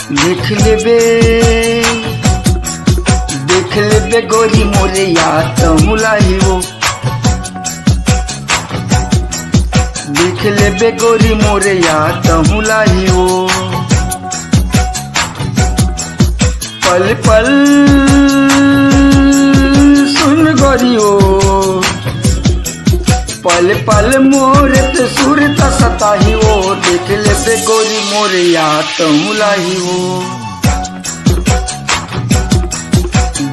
देख लेबे गोरी मोरे याद मुलाई वो। देख लेबे गोरी मोरे याद मुलाई वो। पल पल सुन गोरी वो। पल पल मोरे ते सुरत सताही वो। देख लेबे गोरी मोरे याद मुलाई वो।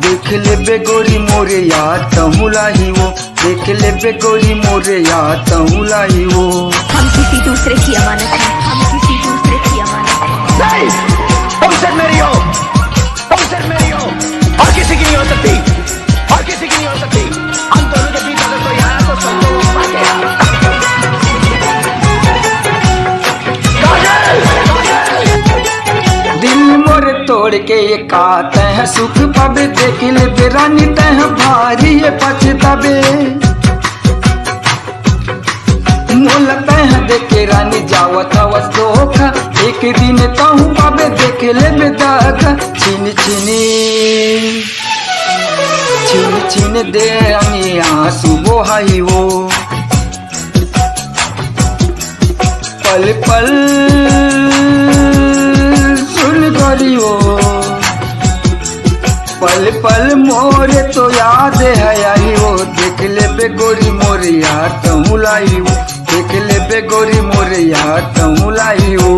देख लेबे गोरी मोरे याद मुलाई वो। देख लेबे गोरी मोरे याद मुलाई वो। हम किसी दूसरे की अमानत हैं, हम किसी दूसरे की अमानत हैं। तुम सिर्फ मेरी हो, तुम सिर्फ मेरी हो, और किसी की नहीं हो सकती, और किसी की नहीं हो सकती। हम दोनों के बीच अगर कोई आया तो समझो वो मर गया। दिल मोरे तोड़ के ये काते हैं सुख पाबे। देख लेबे रानी तह भारी ये पछताबे। मोलता है देखे रानी जावत हवस धोखा। एक दिन तहु पाबे देख लेबे दागा। छीन छीन दे रानी आंसू बोहाई वो। पल पल सुन गोरी वो। पल पल मोरे तो याद है आई वो। देख लेबे गोरी मोरे याद मुलाई वो। देख लेबे गोरी मोरे याद मुलाई वो।